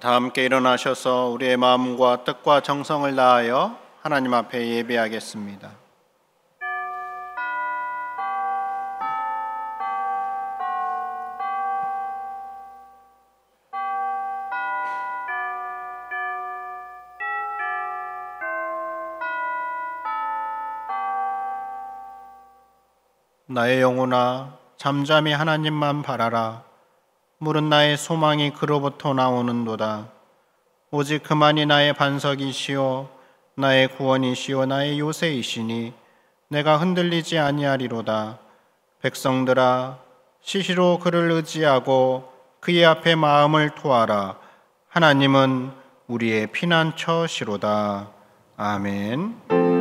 다 함께 일어나셔서 우리의 마음과 뜻과 정성을 다하여 하나님 앞에 예배하겠습니다. 나의 영혼아, 잠잠히 하나님만 바라라. 물은 나의 소망이 그로부터 나오는도다. 오직 그만이 나의 반석이시요 나의 구원이시요 나의 요새이시니 내가 흔들리지 아니하리로다. 백성들아, 시시로 그를 의지하고 그의 앞에 마음을 토하라. 하나님은 우리의 피난처시로다. 아멘.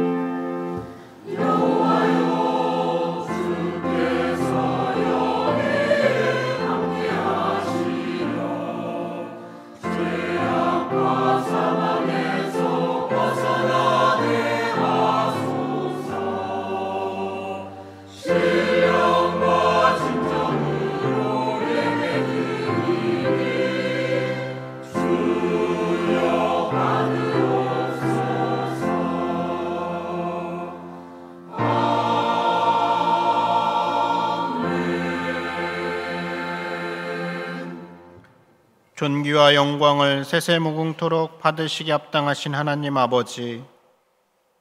존귀와 영광을 세세무궁토록 받으시기 합당하신 하나님 아버지,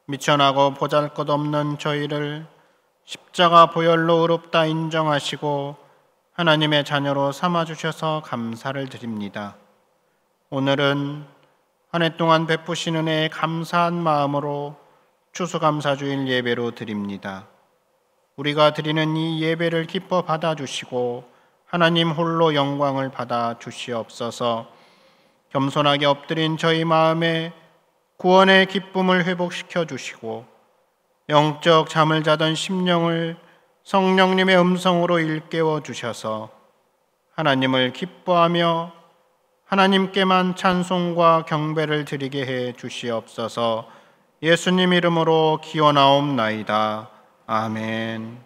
미천하고 보잘것없는 저희를 십자가 보혈로 의롭다 인정하시고 하나님의 자녀로 삼아주셔서 감사를 드립니다. 오늘은 한 해 동안 베푸신 은혜에 감사한 마음으로 추수감사주일 예배로 드립니다. 우리가 드리는 이 예배를 기뻐 받아주시고 하나님 홀로 영광을 받아 주시옵소서. 겸손하게 엎드린 저희 마음에 구원의 기쁨을 회복시켜 주시고 영적 잠을 자던 심령을 성령님의 음성으로 일깨워 주셔서 하나님을 기뻐하며 하나님께만 찬송과 경배를 드리게 해 주시옵소서. 예수님 이름으로 기원하옵나이다. 아멘.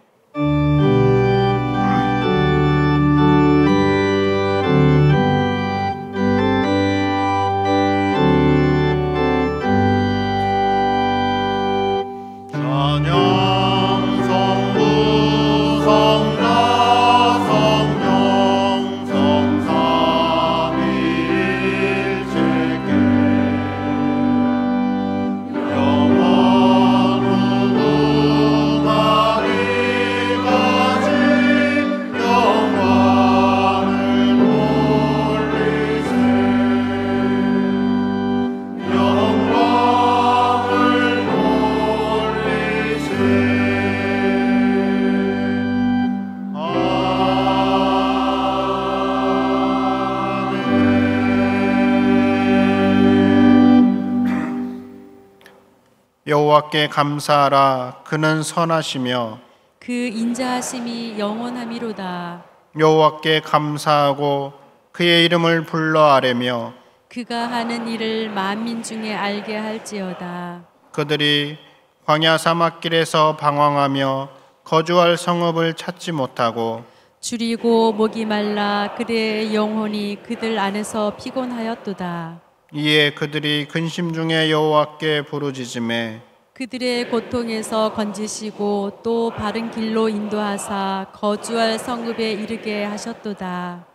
여호와께 감사하라. 그는 선하시며 그 인자하심이 영원함이로다. 여호와께 감사하고 그의 이름을 불러 아뢰며 그가 하는 일을 만민 중에 알게 할지어다. 그들이 광야 사막길에서 방황하며 거주할 성읍을 찾지 못하고 줄이고 목이 말라 그들의 영혼이 그들 안에서 피곤하였도다. 이에 그들이 근심 중에 여호와께 부르짖음에 그들의 고통에서 건지시고 또 바른 길로 인도하사 거주할 성읍에 이르게 하셨도다.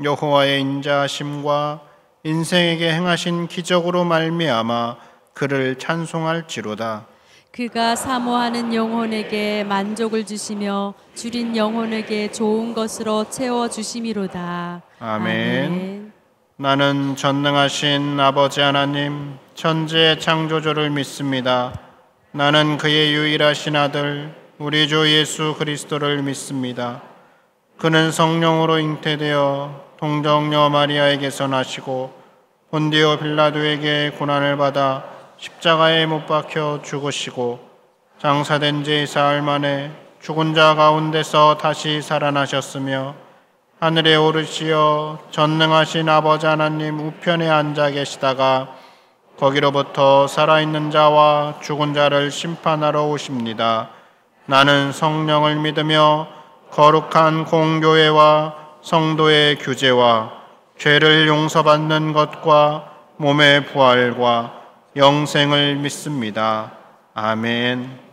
여호와의 인자하심과 인생에게 행하신 기적으로 말미암아 그를 찬송할지로다. 그가 사모하는 영혼에게 만족을 주시며 줄인 영혼에게 좋은 것으로 채워 주심이로다. 아멘. 나는 전능하신 아버지 하나님 천지의 창조주를 믿습니다. 나는 그의 유일하신 아들 우리 주 예수 그리스도를 믿습니다. 그는 성령으로 잉태되어 동정녀 마리아에게서 나시고 본디오 빌라도에게 고난을 받아 십자가에 못 박혀 죽으시고 장사된 지 사흘 만에 죽은 자 가운데서 다시 살아나셨으며 하늘에 오르시어 전능하신 아버지 하나님 우편에 앉아 계시다가 거기로부터 살아있는 자와 죽은 자를 심판하러 오십니다. 나는 성령을 믿으며 거룩한 공교회와 성도의 규제와 죄를 용서받는 것과 몸의 부활과 영생을 믿습니다. 아멘.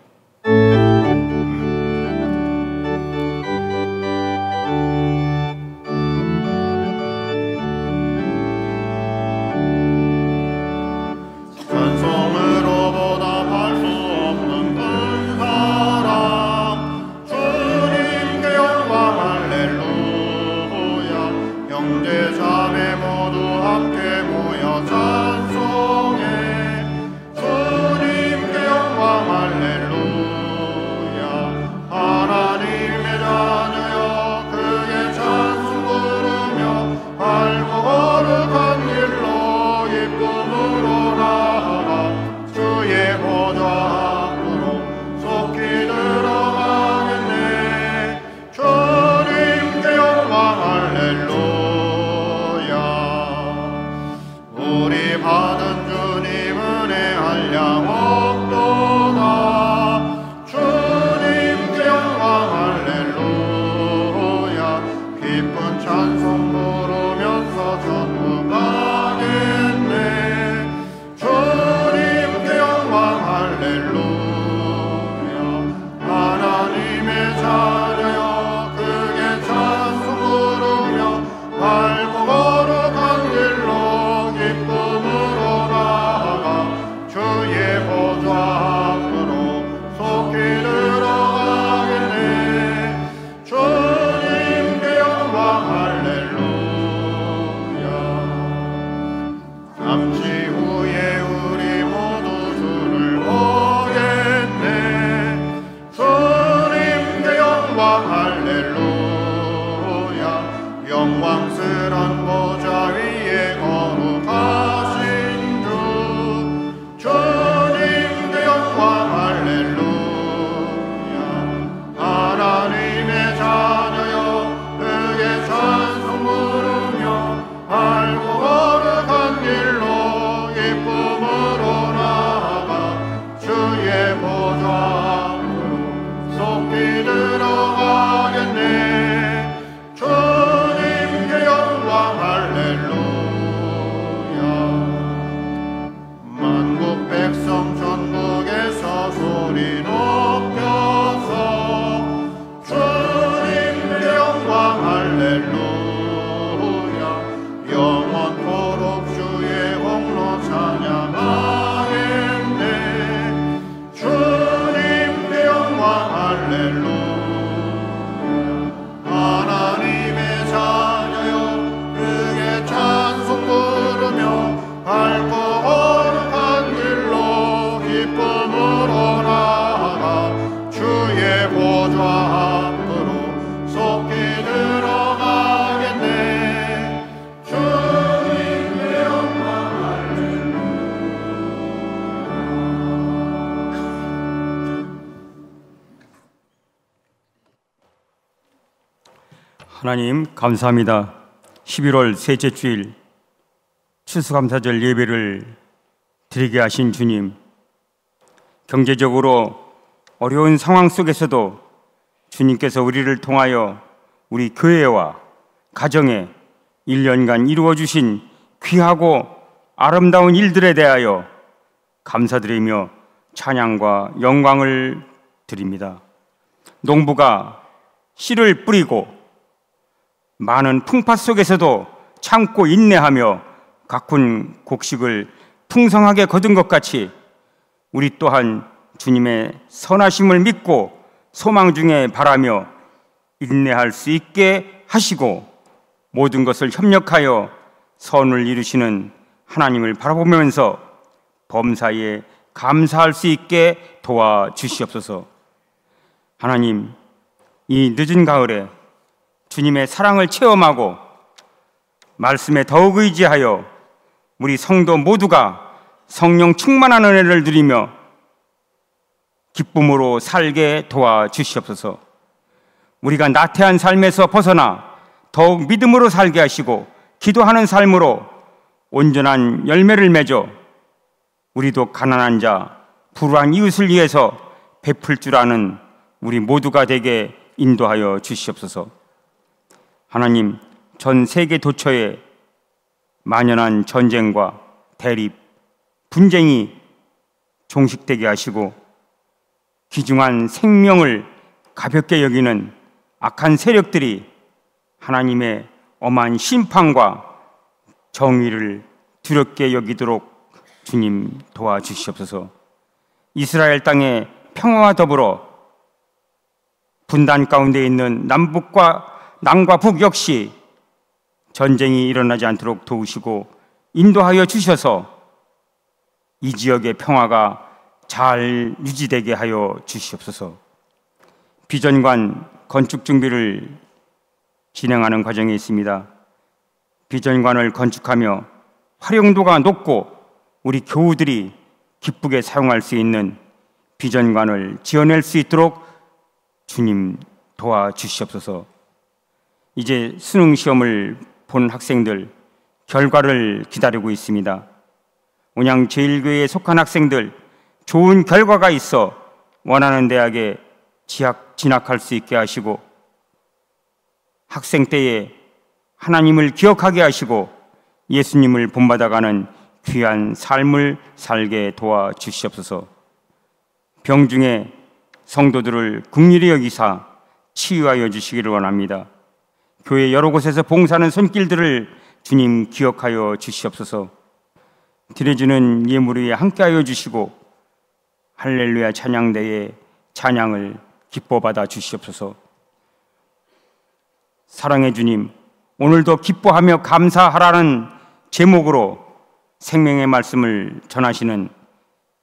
하나님 감사합니다. 11월 셋째 주일 추수감사절 예배를 드리게 하신 주님, 경제적으로 어려운 상황 속에서도 주님께서 우리를 통하여 우리 교회와 가정에 1년간 이루어주신 귀하고 아름다운 일들에 대하여 감사드리며 찬양과 영광을 드립니다. 농부가 씨를 뿌리고 많은 풍파 속에서도 참고 인내하며 가꾼 곡식을 풍성하게 거둔 것 같이 우리 또한 주님의 선하심을 믿고 소망 중에 바라며 인내할 수 있게 하시고 모든 것을 협력하여 선을 이루시는 하나님을 바라보면서 범사에 감사할 수 있게 도와주시옵소서. 하나님, 이 늦은 가을에 주님의 사랑을 체험하고 말씀에 더욱 의지하여 우리 성도 모두가 성령 충만한 은혜를 누리며 기쁨으로 살게 도와주시옵소서. 우리가 나태한 삶에서 벗어나 더욱 믿음으로 살게 하시고 기도하는 삶으로 온전한 열매를 맺어 우리도 가난한 자, 불우한 이웃을 위해서 베풀 줄 아는 우리 모두가 되게 인도하여 주시옵소서. 하나님, 전 세계 도처에 만연한 전쟁과 대립, 분쟁이 종식되게 하시고 귀중한 생명을 가볍게 여기는 악한 세력들이 하나님의 엄한 심판과 정의를 두렵게 여기도록 주님 도와주시옵소서. 이스라엘 땅의 평화와 더불어 분단 가운데 있는 남과 북 역시 전쟁이 일어나지 않도록 도우시고 인도하여 주셔서 이 지역의 평화가 잘 유지되게 하여 주시옵소서. 비전관 건축 준비를 진행하는 과정에 있습니다. 비전관을 건축하며 활용도가 높고 우리 교우들이 기쁘게 사용할 수 있는 비전관을 지어낼 수 있도록 주님 도와주시옵소서. 이제 수능 시험을 본 학생들 결과를 기다리고 있습니다. 온양제일교회에 속한 학생들 좋은 결과가 있어 원하는 대학에 진학할 수 있게 하시고 학생 때에 하나님을 기억하게 하시고 예수님을 본받아가는 귀한 삶을 살게 도와주시옵소서. 병중에 성도들을 긍휼히 여기사 치유하여 주시기를 원합니다. 교회 여러 곳에서 봉사하는 손길들을 주님 기억하여 주시옵소서. 드려지는 예물 위에 함께하여 주시고 할렐루야 찬양대의 찬양을 기뻐 받아 주시옵소서. 사랑의 주님, 오늘도 기뻐하며 감사하라는 제목으로 생명의 말씀을 전하시는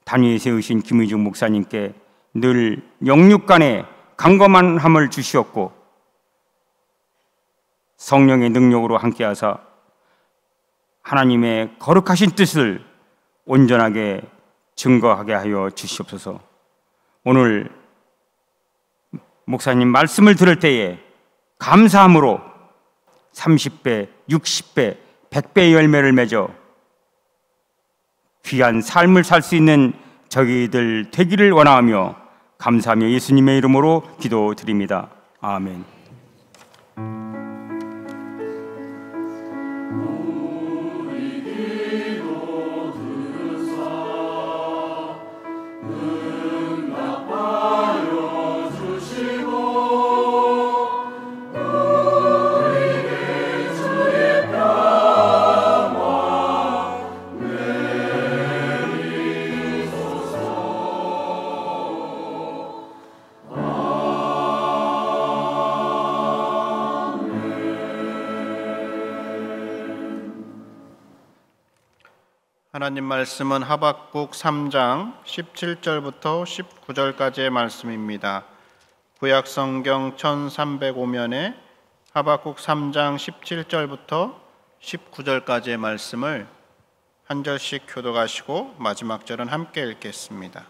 단위에 세우신 김의중 목사님께 늘 영육간에 강건함을 주시었고 성령의 능력으로 함께하사 하나님의 거룩하신 뜻을 온전하게 증거하게 하여 주시옵소서. 오늘 목사님 말씀을 들을 때에 감사함으로 30배, 60배, 100배의 열매를 맺어 귀한 삶을 살 수 있는 저희들 되기를 원하며 감사하며 예수님의 이름으로 기도드립니다. 아멘. 하나님 말씀은 하박국 3장 17절부터 19절까지의 말씀입니다. 구약 성경 1305면에 하박국 3장 17절부터 19절까지의 말씀을 한 절씩 교독하시고 마지막 절은 함께 읽겠습니다.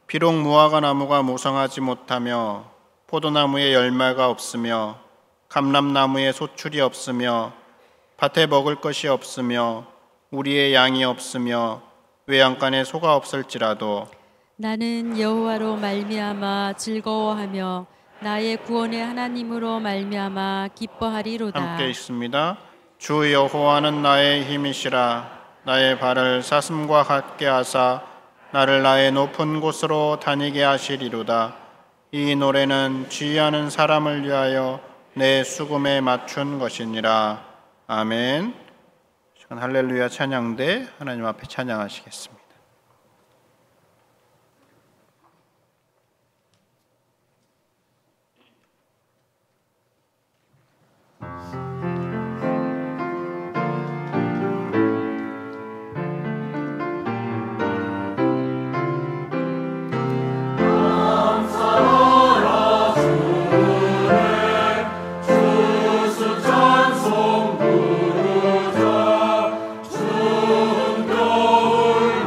비록 무화과 나무가 무성하지 못하며 포도나무에 열매가 없으며 감람나무에 소출이 없으며 밭에 먹을 것이 없으며 우리의 양이 없으며 외양간에 소가 없을지라도 나는 여호와로 말미암아 즐거워하며 나의 구원의 하나님으로 말미암아 기뻐하리로다. 함께 있습니다. 주 여호와는 나의 힘이시라. 나의 발을 사슴과 같게 하사 나를 나의 높은 곳으로 다니게 하시리로다. 이 노래는 지휘하는 사람을 위하여 내 수금에 맞춘 것이니라. 아멘. 시간 할렐루야 찬양대 하나님 앞에 찬양하시겠습니다. 찬송 부르자 추운 겨울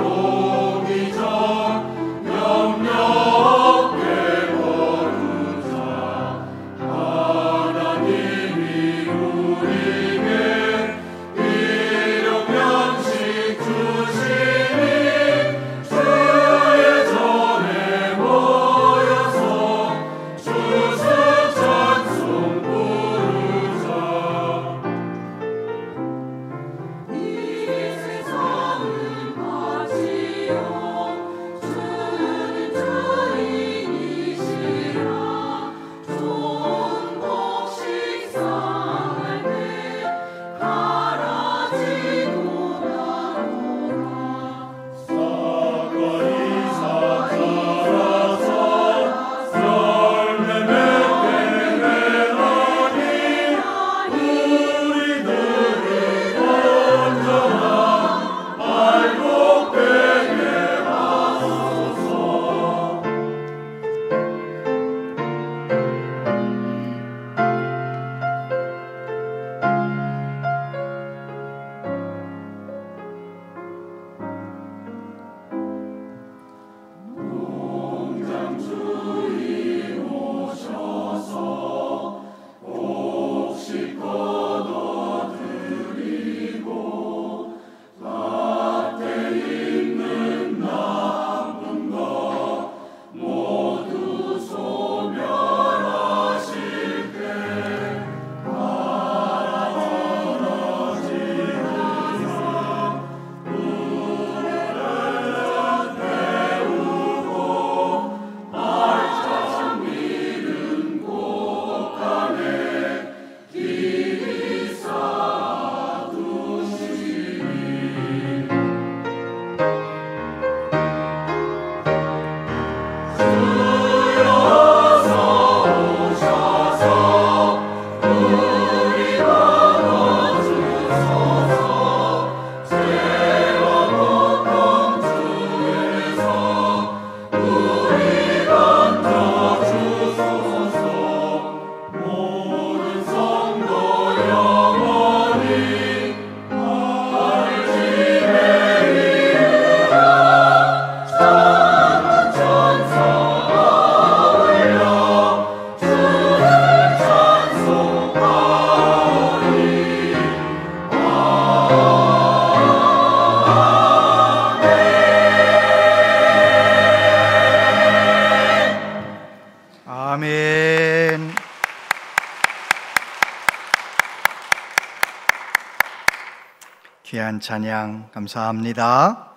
귀한 찬양 감사합니다.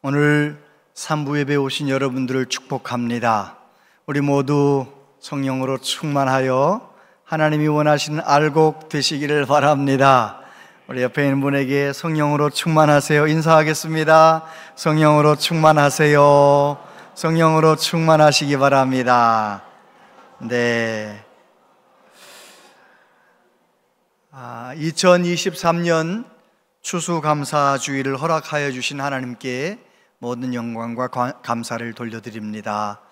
오늘 3부 예배 오신 여러분들을 축복합니다. 우리 모두 성령으로 충만하여 하나님이 원하시는 알곡 되시기를 바랍니다. 우리 옆에 있는 분에게 성령으로 충만하세요 인사하겠습니다. 성령으로 충만하세요. 성령으로 충만하시기 바랍니다. 네. 2023년 추수감사주의를 허락하여 주신 하나님께 모든 영광과 감사를 돌려드립니다.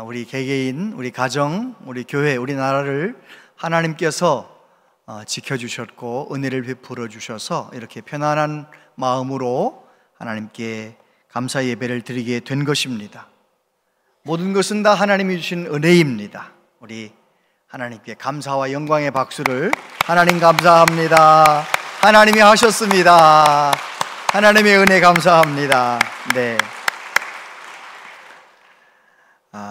우리 개개인, 우리 가정, 우리 교회, 우리 나라를 하나님께서 지켜주셨고 은혜를 베풀어 주셔서 이렇게 편안한 마음으로 하나님께 감사 예배를 드리게 된 것입니다. 모든 것은 다 하나님이 주신 은혜입니다. 우리 하나님께 감사와 영광의 박수를, 하나님 감사합니다. 하나님이 하셨습니다. 하나님의 은혜 감사합니다. 네.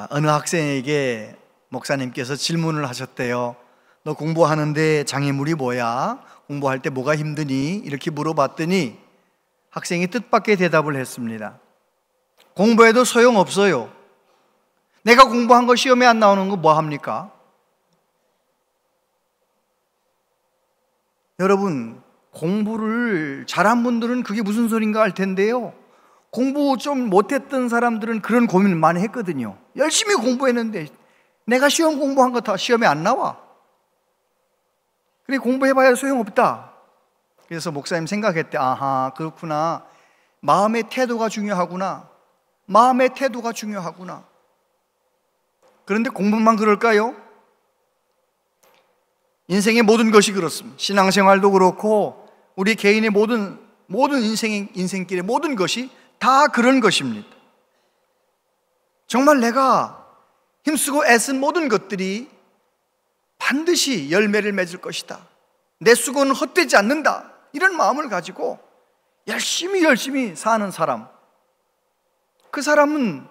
어느 학생에게 목사님께서 질문을 하셨대요. 너 공부하는데 장애물이 뭐야? 공부할 때 뭐가 힘드니? 이렇게 물어봤더니 학생이 뜻밖의 대답을 했습니다. 공부해도 소용없어요. 내가 공부한 거 시험에 안 나오는 거 뭐 합니까? 여러분, 공부를 잘한 분들은 그게 무슨 소린가 할 텐데요, 공부 좀 못했던 사람들은 그런 고민을 많이 했거든요. 열심히 공부했는데 내가 시험 공부한 거 다 시험에 안 나와. 그래 공부해봐야 소용없다. 그래서 목사님 생각했대. 아하, 그렇구나. 마음의 태도가 중요하구나. 마음의 태도가 중요하구나. 그런데 공부만 그럴까요? 인생의 모든 것이 그렇습니다. 신앙생활도 그렇고 우리 개인의 모든 인생길의 모든 것이 다 그런 것입니다. 정말 내가 힘쓰고 애쓴 모든 것들이 반드시 열매를 맺을 것이다. 내 수고는 헛되지 않는다. 이런 마음을 가지고 열심히 사는 사람, 그 사람은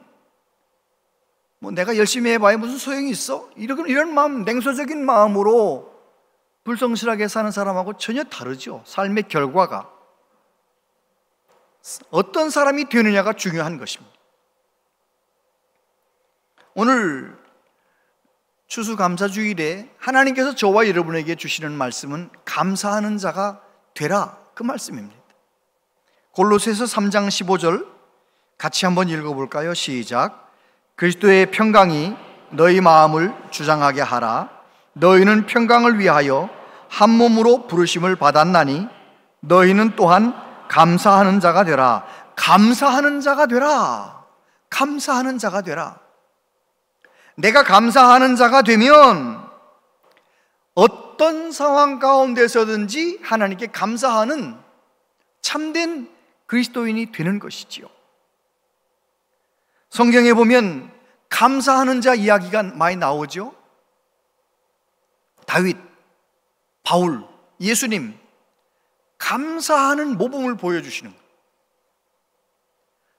뭐 내가 열심히 해봐야 무슨 소용이 있어? 이런 마음, 냉소적인 마음으로 불성실하게 사는 사람하고 전혀 다르죠. 삶의 결과가 어떤 사람이 되느냐가 중요한 것입니다. 오늘 추수감사주일에 하나님께서 저와 여러분에게 주시는 말씀은 감사하는 자가 되라, 그 말씀입니다. 골로새서 3장 15절 같이 한번 읽어볼까요? 시작. 그리스도의 평강이 너희 마음을 주장하게 하라. 너희는 평강을 위하여 한 몸으로 부르심을 받았나니 너희는 또한 감사하는 자가 되라. 감사하는 자가 되라. 감사하는 자가 되라. 내가 감사하는 자가 되면 어떤 상황 가운데서든지 하나님께 감사하는 참된 그리스도인이 되는 것이지요. 성경에 보면 감사하는 자 이야기가 많이 나오죠. 다윗, 바울, 예수님, 감사하는 모범을 보여주시는 거예요.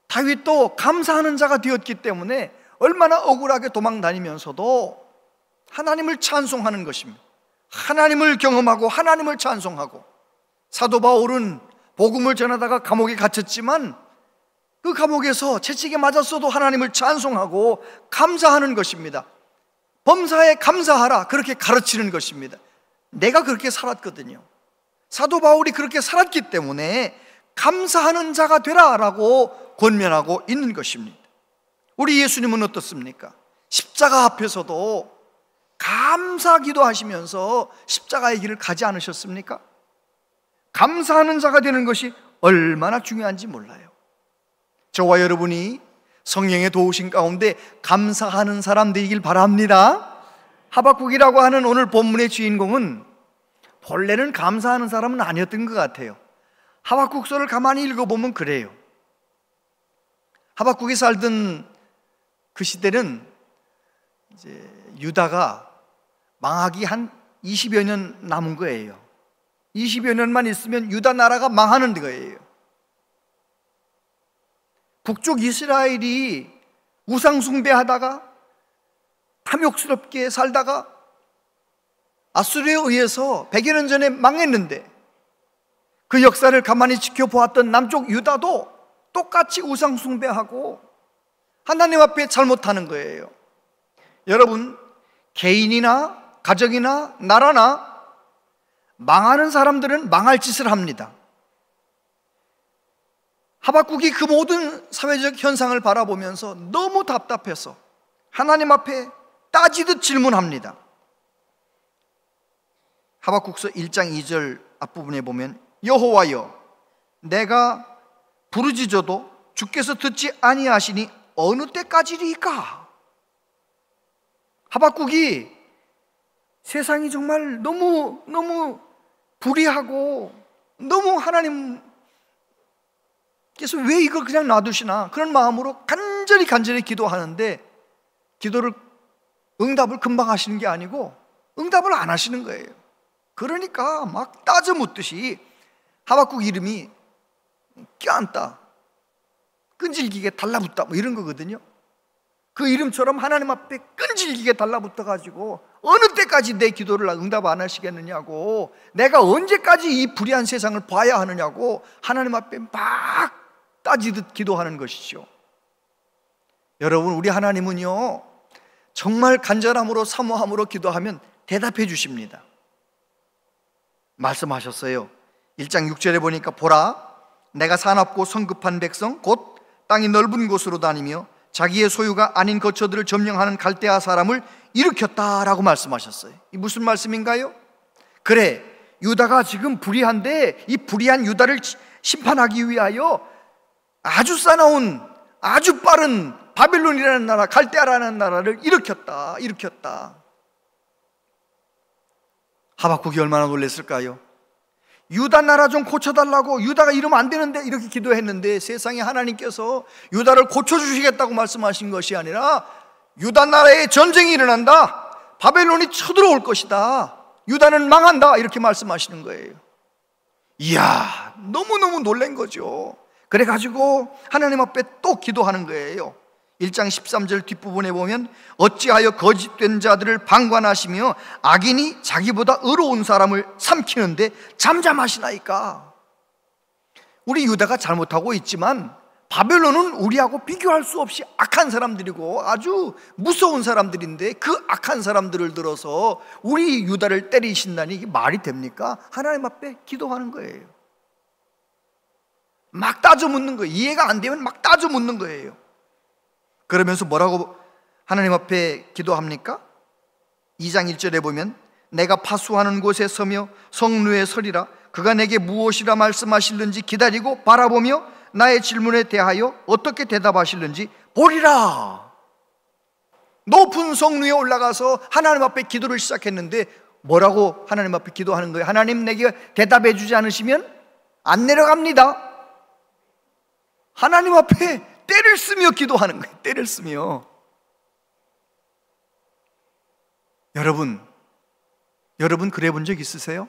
다윗도 감사하는 자가 되었기 때문에 얼마나 억울하게 도망 다니면서도 하나님을 찬송하는 것입니다. 하나님을 경험하고 하나님을 찬송하고, 사도 바울은 복음을 전하다가 감옥에 갇혔지만 그 감옥에서 채찍에 맞았어도 하나님을 찬송하고 감사하는 것입니다. 범사에 감사하라, 그렇게 가르치는 것입니다. 내가 그렇게 살았거든요. 사도 바울이 그렇게 살았기 때문에 감사하는 자가 되라라고 권면하고 있는 것입니다. 우리 예수님은 어떻습니까? 십자가 앞에서도 감사기도 하시면서 십자가의 길을 가지 않으셨습니까? 감사하는 자가 되는 것이 얼마나 중요한지 몰라요. 저와 여러분이 성령의 도우심 가운데 감사하는 사람 되길 바랍니다. 하박국이라고 하는 오늘 본문의 주인공은 본래는 감사하는 사람은 아니었던 것 같아요. 하박국서를 가만히 읽어보면 그래요. 하박국이 살던 그 시대는 이제 유다가 망하기 한 20여 년 남은 거예요. 20여 년만 있으면 유다 나라가 망하는 거예요. 북쪽 이스라엘이 우상숭배하다가 탐욕스럽게 살다가 아수르에 의해서 100여 년 전에 망했는데, 그 역사를 가만히 지켜보았던 남쪽 유다도 똑같이 우상 숭배하고 하나님 앞에 잘못하는 거예요. 여러분, 개인이나 가정이나 나라나 망하는 사람들은 망할 짓을 합니다. 하박국이 그 모든 사회적 현상을 바라보면서 너무 답답해서 하나님 앞에 따지듯 질문합니다. 하박국서 1장 2절 앞부분에 보면 여호와여, 내가 부르짖어도 주께서 듣지 아니하시니 어느 때까지리까? 하박국이 세상이 정말 너무 불의하고 너무 하나님께서 왜 이걸 그냥 놔두시나 그런 마음으로 간절히 기도하는데 기도를 응답을 금방 하시는 게 아니고 응답을 안 하시는 거예요. 그러니까 막 따져 묻듯이 하박국 이름이 껴안다, 끈질기게 달라붙다 뭐 이런 거거든요. 그 이름처럼 하나님 앞에 끈질기게 달라붙어가지고 어느 때까지 내 기도를 응답 안 하시겠느냐고, 내가 언제까지 이 불의한 세상을 봐야 하느냐고 하나님 앞에 막 따지듯 기도하는 것이죠. 여러분, 우리 하나님은요 정말 간절함으로 사모함으로 기도하면 대답해 주십니다. 말씀하셨어요. 1장 6절에 보니까 보라, 내가 사납고 성급한 백성 곧 땅이 넓은 곳으로 다니며 자기의 소유가 아닌 거처들을 점령하는 갈대아 사람을 일으켰다라고 말씀하셨어요. 이 무슨 말씀인가요? 그래, 유다가 지금 불의한데 이 불의한 유다를 심판하기 위하여 아주 싸나운 아주 빠른 바벨론이라는 나라, 갈대아라는 나라를 일으켰다. 하박국이 얼마나 놀랐을까요? 유다 나라 좀 고쳐달라고, 유다가 이러면 안 되는데 이렇게 기도했는데 세상에 하나님께서 유다를 고쳐주시겠다고 말씀하신 것이 아니라 유다 나라에 전쟁이 일어난다, 바벨론이 쳐들어올 것이다, 유다는 망한다 이렇게 말씀하시는 거예요. 이야, 너무너무 놀란 거죠. 그래가지고 하나님 앞에 또 기도하는 거예요. 1장 13절 뒷부분에 보면 어찌하여 거짓된 자들을 방관하시며 악인이 자기보다 의로운 사람을 삼키는데 잠잠하시나이까? 우리 유다가 잘못하고 있지만 바벨론은 우리하고 비교할 수 없이 악한 사람들이고 아주 무서운 사람들인데 그 악한 사람들을 들어서 우리 유다를 때리신다니 이게 말이 됩니까? 하나님 앞에 기도하는 거예요. 막 따져 묻는 거예요. 이해가 안 되면 막 따져 묻는 거예요. 그러면서 뭐라고 하나님 앞에 기도합니까? 2장 1절에 보면 내가 파수하는 곳에 서며 성루에 서리라. 그가 내게 무엇이라 말씀하실는지 기다리고 바라보며 나의 질문에 대하여 어떻게 대답하실는지 보리라. 높은 성루에 올라가서 하나님 앞에 기도를 시작했는데 뭐라고 하나님 앞에 기도하는 거예요? 하나님, 내게 대답해 주지 않으시면 안 내려갑니다. 하나님 앞에 때를 쓰며 기도하는 거예요. 때를 쓰며. 여러분 그래 본 적 있으세요?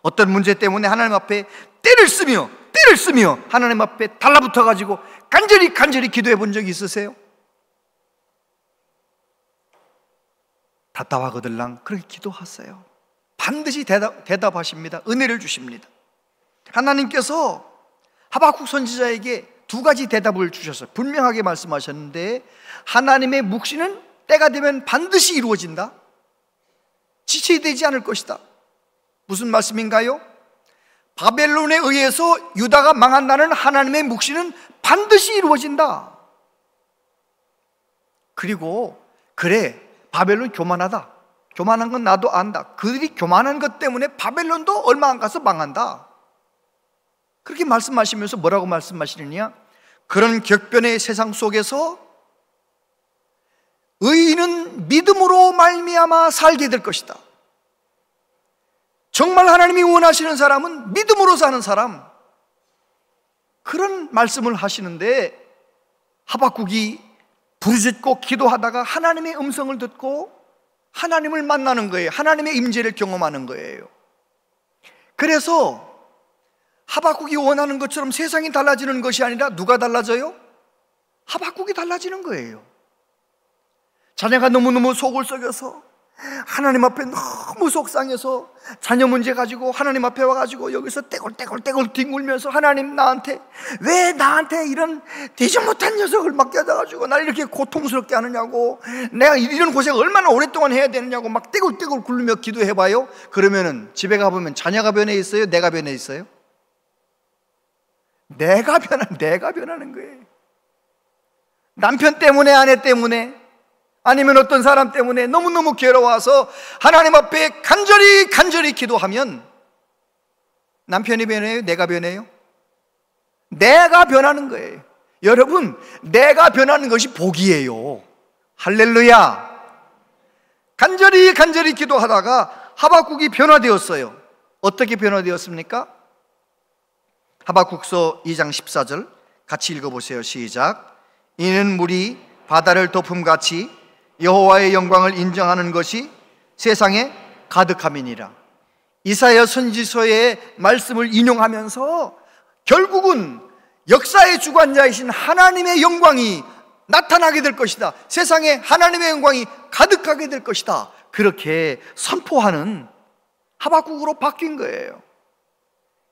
어떤 문제 때문에 하나님 앞에 때를 쓰며 하나님 앞에 달라붙어 가지고 간절히 기도해 본 적이 있으세요? 답답하거들랑 그렇게 기도하세요. 반드시 대답하십니다. 은혜를 주십니다. 하나님께서 하박국 선지자에게 두 가지 대답을 주셨어요. 분명하게 말씀하셨는데 하나님의 묵시는 때가 되면 반드시 이루어진다. 지체되지 않을 것이다. 무슨 말씀인가요? 바벨론에 의해서 유다가 망한다는 하나님의 묵시는 반드시 이루어진다. 그리고 그래, 바벨론 교만하다. 교만한 건 나도 안다. 그들이 교만한 것 때문에 바벨론도 얼마 안 가서 망한다. 그렇게 말씀하시면서 뭐라고 말씀하시느냐? 그런 격변의 세상 속에서 의인은 믿음으로 말미암아 살게 될 것이다. 정말 하나님이 원하시는 사람은 믿음으로 사는 사람, 그런 말씀을 하시는데 하박국이 부르짖고 기도하다가 하나님의 음성을 듣고 하나님을 만나는 거예요. 하나님의 임재를 경험하는 거예요. 그래서 하박국이 원하는 것처럼 세상이 달라지는 것이 아니라 누가 달라져요? 하박국이 달라지는 거예요. 자네가 너무너무 속을 썩여서 하나님 앞에 너무 속상해서 자녀 문제 가지고 하나님 앞에 와가지고 여기서 떼굴떼굴 뒹굴면서 하나님 왜 나한테 이런 되지 못한 녀석을 맡겨져가지고 날 이렇게 고통스럽게 하느냐고, 내가 이런 고생 얼마나 오랫동안 해야 되느냐고 막 떼굴떼굴 굴며 기도해봐요. 그러면은 집에 가보면 자녀가 변해 있어요? 내가 변해 있어요? 내가 변하는 거예요. 남편 때문에, 아내 때문에, 아니면 어떤 사람 때문에 너무너무 괴로워서 하나님 앞에 간절히 기도하면 남편이 변해요? 내가 변해요? 내가 변하는 거예요. 여러분, 내가 변하는 것이 복이에요. 할렐루야. 간절히 기도하다가 하박국이 변화되었어요. 어떻게 변화되었습니까? 하박국서 2장 14절 같이 읽어보세요. 시작. 이는 물이 바다를 덮음같이 여호와의 영광을 인정하는 것이 세상에 가득함이니라. 이사야 선지서의 말씀을 인용하면서 결국은 역사의 주관자이신 하나님의 영광이 나타나게 될 것이다. 세상에 하나님의 영광이 가득하게 될 것이다. 그렇게 선포하는 하박국으로 바뀐 거예요.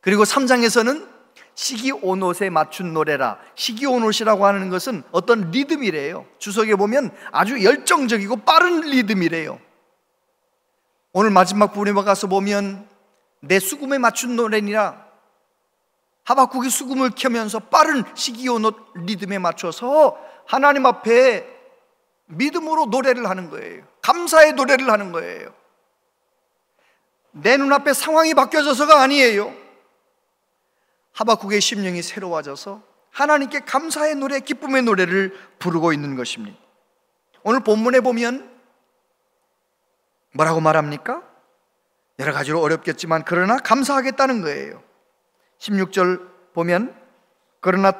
그리고 3장에서는 시기오롯에 맞춘 노래라. 시기오롯이라고 하는 것은 어떤 리듬이래요. 주석에 보면 아주 열정적이고 빠른 리듬이래요. 오늘 마지막 부분에 가서 보면 내 수금에 맞춘 노래니라. 하박국이 수금을 켜면서 빠른 시기오롯 리듬에 맞춰서 하나님 앞에 믿음으로 노래를 하는 거예요. 감사의 노래를 하는 거예요. 내 눈앞에 상황이 바뀌어져서가 아니에요. 하박국의 심령이 새로워져서 하나님께 감사의 노래, 기쁨의 노래를 부르고 있는 것입니다. 오늘 본문에 보면 뭐라고 말합니까? 여러 가지로 어렵겠지만 그러나 감사하겠다는 거예요. 16절 보면 그러나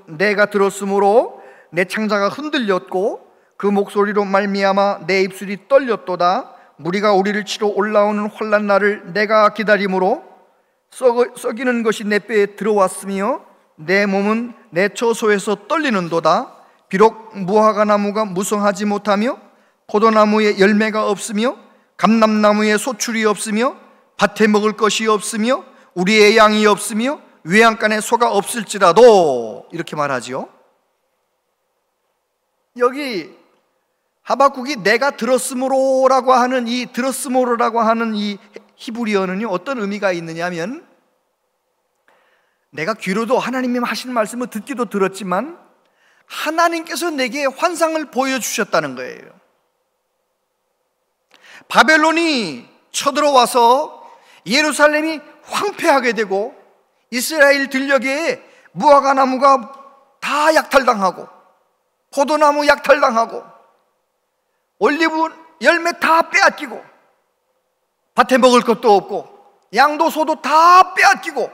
내가 들었으므로 내 창자가 흔들렸고 그 목소리로 말미암아 내 입술이 떨렸도다. 무리가 우리를 치러 올라오는 환난 날을 내가 기다림으로 썩이는 것이 내 뼈에 들어왔으며 내 몸은 내 처소에서 떨리는도다. 비록 무화과 나무가 무성하지 못하며 포도나무에 열매가 없으며 감람나무에 소출이 없으며 밭에 먹을 것이 없으며 우리의 양이 없으며 외양간에 소가 없을지라도, 이렇게 말하지요. 여기 하박국이 내가 들었으므로라고 하는 이 히브리어는요 어떤 의미가 있느냐면, 내가 귀로도 하나님이 하시는 말씀을 듣기도 들었지만 하나님께서 내게 환상을 보여주셨다는 거예요. 바벨론이 쳐들어와서 예루살렘이 황폐하게 되고 이스라엘 들녘에 무화과 나무가 다 약탈당하고 포도나무 약탈당하고 올리브 열매 다 빼앗기고 밭에 먹을 것도 없고 양도 소도 다 빼앗기고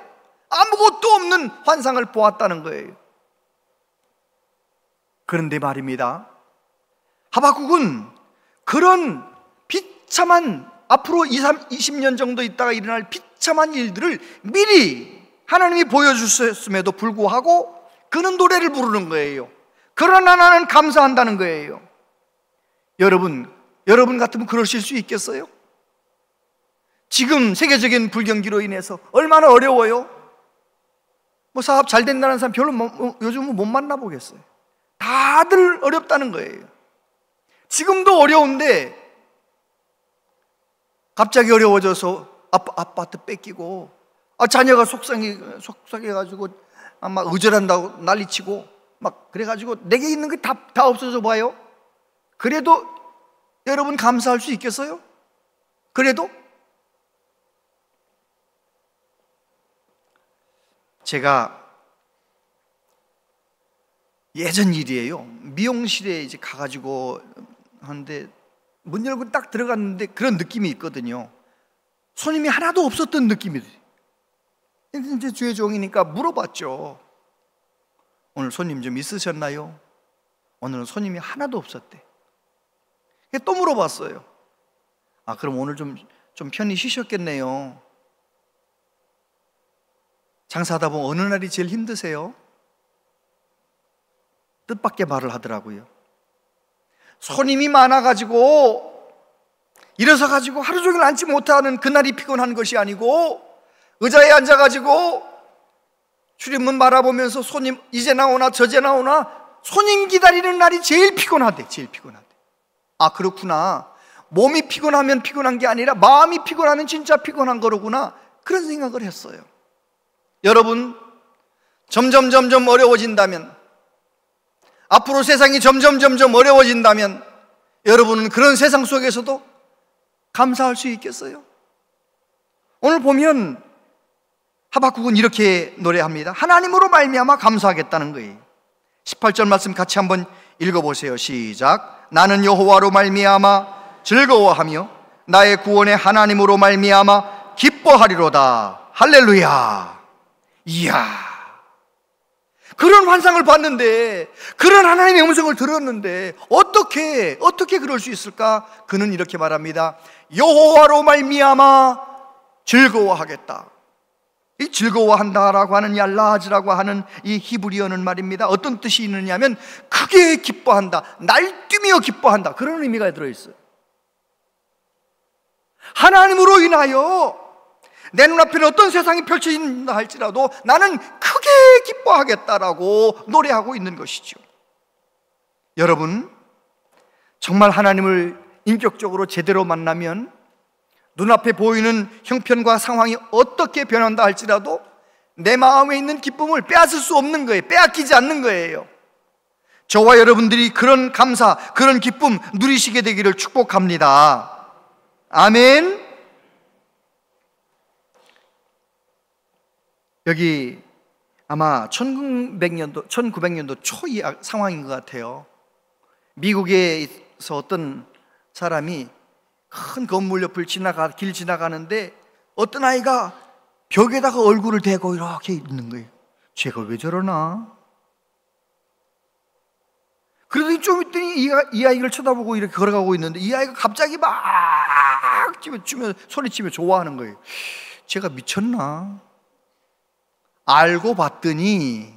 아무것도 없는 환상을 보았다는 거예요. 그런데 말입니다, 하박국은 그런 비참한, 앞으로 20년 정도 있다가 일어날 비참한 일들을 미리 하나님이 보여주셨음에도 불구하고 그는 노래를 부르는 거예요. 그러나 나는 감사한다는 거예요. 여러분 같으면 그러실 수 있겠어요? 지금 세계적인 불경기로 인해서 얼마나 어려워요? 사업 잘 된다는 사람 별로 요즘은 못 만나보겠어요. 다들 어렵다는 거예요. 지금도 어려운데 갑자기 어려워져서 아파트 뺏기고 자녀가 속상해가지고 막 의절한다고 난리치고 막 그래가지고 내게 있는 게 다 없어져 봐요. 그래도 여러분 감사할 수 있겠어요? 그래도 제가 예전 일이에요. 미용실에 이제 가가지고 하는데 문 열고 딱 들어갔는데 그런 느낌이 있거든요. 손님이 하나도 없었던 느낌이. 이제 주의 종이니까 물어봤죠. 오늘 손님 좀 있으셨나요? 오늘은 손님이 하나도 없었대. 또 물어봤어요. 그럼 오늘 좀 편히 쉬셨겠네요. 장사하다 보면 어느 날이 제일 힘드세요? 뜻밖의 말을 하더라고요. 손님이 많아가지고 일어서 가지고 하루 종일 앉지 못하는 그날이 피곤한 것이 아니고 의자에 앉아 가지고 출입문 바라보면서 손님 이제 나오나 저제 나오나 손님 기다리는 날이 제일 피곤하대. 제일 피곤하대. 아, 그렇구나. 몸이 피곤하면 피곤한 게 아니라 마음이 피곤하면 진짜 피곤한 거로구나. 그런 생각을 했어요. 여러분, 점점 어려워진다면, 앞으로 세상이 점점 어려워진다면 여러분은 그런 세상 속에서도 감사할 수 있겠어요? 오늘 보면 하박국은 이렇게 노래합니다. 하나님으로 말미암아 감사하겠다는 거예요. 18절 말씀 같이 한번 읽어보세요. 시작. 나는 여호와로 말미암아 즐거워하며 나의 구원의 하나님으로 말미암아 기뻐하리로다. 할렐루야. 이야, 그런 환상을 봤는데, 그런 하나님의 음성을 들었는데 어떻게 그럴 수 있을까? 그는 이렇게 말합니다. 여호와로 말미암아 즐거워하겠다. 이 즐거워한다라고 하는 얄라하지라고 하는 이 히브리어는 말입니다, 어떤 뜻이 있느냐면 크게 기뻐한다, 날뛰며 기뻐한다, 그런 의미가 들어있어요. 하나님으로 인하여 내 눈앞에는 어떤 세상이 펼쳐진다 할지라도 나는 크게 기뻐하겠다라고 노래하고 있는 것이죠. 여러분, 정말 하나님을 인격적으로 제대로 만나면 눈앞에 보이는 형편과 상황이 어떻게 변한다 할지라도 내 마음에 있는 기쁨을 빼앗을 수 없는 거예요. 빼앗기지 않는 거예요. 저와 여러분들이 그런 감사, 그런 기쁨 누리시게 되기를 축복합니다. 아멘. 여기 아마 1900년도 초 상황인 것 같아요. 미국에서 어떤 사람이 큰 건물 옆을 길 지나가는데 어떤 아이가 벽에다가 얼굴을 대고 이렇게 있는 거예요. 쟤가 왜 저러나? 그러더니 좀 있더니 이 아이를 쳐다보고 이렇게 걸어가고 있는데 이 아이가 갑자기 막 소리치며 좋아하는 거예요. 쟤가 미쳤나? 알고 봤더니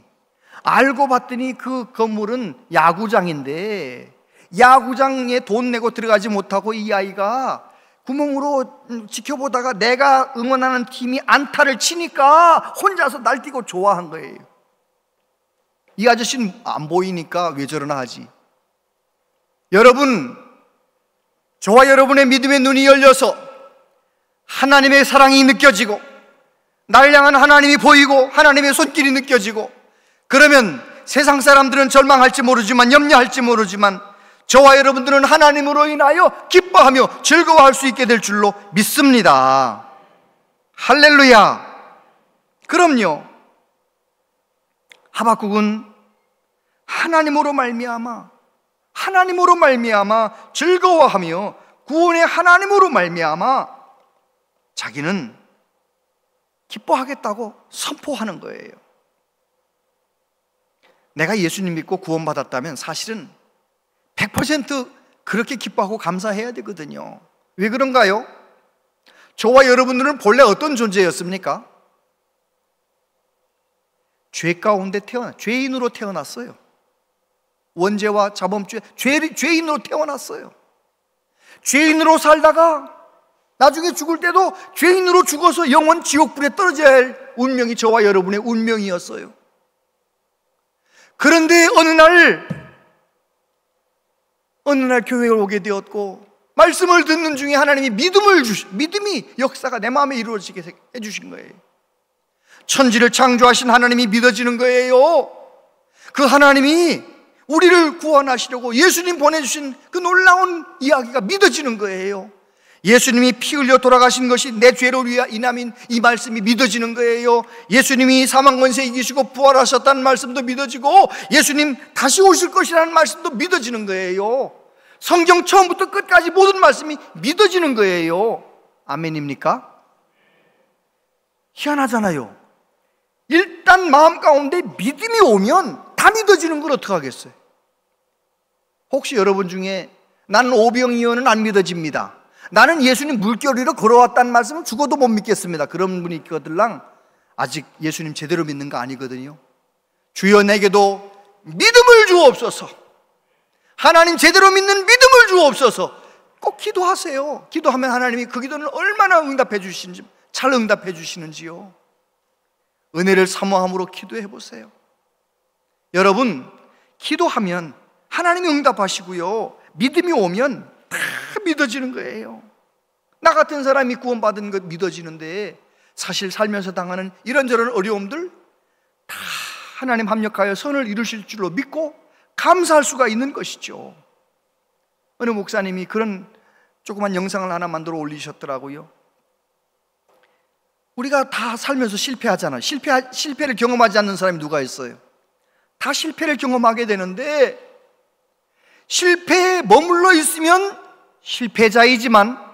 그 건물은 야구장인데 야구장에 돈 내고 들어가지 못하고 이 아이가 구멍으로 지켜보다가 내가 응원하는 팀이 안타를 치니까 혼자서 날뛰고 좋아한 거예요. 이 아저씨는 안 보이니까 왜 저러나 하지. 여러분, 저와 여러분의 믿음의 눈이 열려서 하나님의 사랑이 느껴지고 나를 향한 하나님이 보이고 하나님의 손길이 느껴지고, 그러면 세상 사람들은 절망할지 모르지만, 염려할지 모르지만 저와 여러분들은 하나님으로 인하여 기뻐하며 즐거워할 수 있게 될 줄로 믿습니다. 할렐루야. 그럼요, 하박국은 하나님으로 말미암아 즐거워하며 구원의 하나님으로 말미암아 자기는 기뻐하겠다고 선포하는 거예요. 내가 예수님 믿고 구원받았다면 사실은 100% 그렇게 기뻐하고 감사해야 되거든요. 왜 그런가요? 저와 여러분들은 본래 어떤 존재였습니까? 죄 가운데 죄인으로 태어났어요. 원죄와 자범죄, 죄인으로 태어났어요. 죄인으로 살다가 나중에 죽을 때도 죄인으로 죽어서 영원 지옥불에 떨어져야 할 운명이 저와 여러분의 운명이었어요. 그런데 어느 날 교회에 오게 되었고 말씀을 듣는 중에 하나님이 믿음이 역사가 내 마음에 이루어지게 해주신 거예요. 천지를 창조하신 하나님이 믿어지는 거예요. 그 하나님이 우리를 구원하시려고 예수님 보내주신 그 놀라운 이야기가 믿어지는 거예요. 예수님이 피 흘려 돌아가신 것이 내 죄로 인함인 이 말씀이 믿어지는 거예요. 예수님이 사망 권세 이기시고 부활하셨다는 말씀도 믿어지고 예수님 다시 오실 것이라는 말씀도 믿어지는 거예요. 성경 처음부터 끝까지 모든 말씀이 믿어지는 거예요. 아멘입니까? 희한하잖아요. 일단 마음 가운데 믿음이 오면 다 믿어지는 걸 어떡하겠어요? 혹시 여러분 중에 나는 오병이어는 안 믿어집니다, 나는 예수님 물결 위로 걸어왔다는 말씀은 죽어도 못 믿겠습니다, 그런 분이 있거들랑 아직 예수님 제대로 믿는 거 아니거든요. 주여 내게도 믿음을 주옵소서. 하나님 제대로 믿는 믿음을 주옵소서. 꼭 기도하세요. 기도하면 하나님이 그 기도는 얼마나 응답해 주시는지, 잘 응답해 주시는지요. 은혜를 사모함으로 기도해 보세요. 여러분, 기도하면 하나님이 응답하시고요, 믿음이 오면 다 믿어지는 거예요. 나 같은 사람이 구원받은 것 믿어지는데, 사실 살면서 당하는 이런저런 어려움들 다 하나님 합력하여 선을 이루실 줄로 믿고 감사할 수가 있는 것이죠. 어느 목사님이 그런 조그만 영상을 하나 만들어 올리셨더라고요. 우리가 다 살면서 실패하잖아요. 실패를 경험하지 않는 사람이 누가 있어요? 다 실패를 경험하게 되는데, 실패에 머물러 있으면 실패자이지만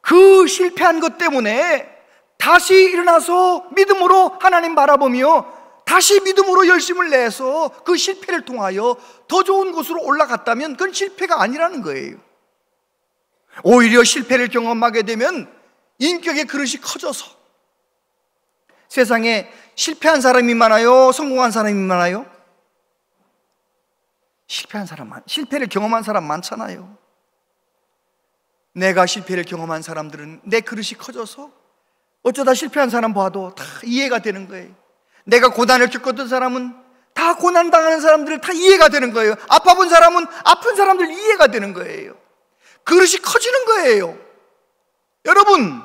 그 실패한 것 때문에 다시 일어나서 믿음으로 하나님 바라보며 다시 믿음으로 열심을 내서 그 실패를 통하여 더 좋은 곳으로 올라갔다면 그건 실패가 아니라는 거예요. 오히려 실패를 경험하게 되면 인격의 그릇이 커져서, 세상에 실패한 사람이 많아요? 성공한 사람이 많아요? 실패를 경험한 사람 많잖아요. 내가 실패를 경험한 사람들은 내 그릇이 커져서 어쩌다 실패한 사람 봐도 다 이해가 되는 거예요. 내가 고난을 겪었던 사람은 다 고난당하는 사람들 다 이해가 되는 거예요. 아파본 사람은 아픈 사람들 이해가 되는 거예요. 그릇이 커지는 거예요. 여러분,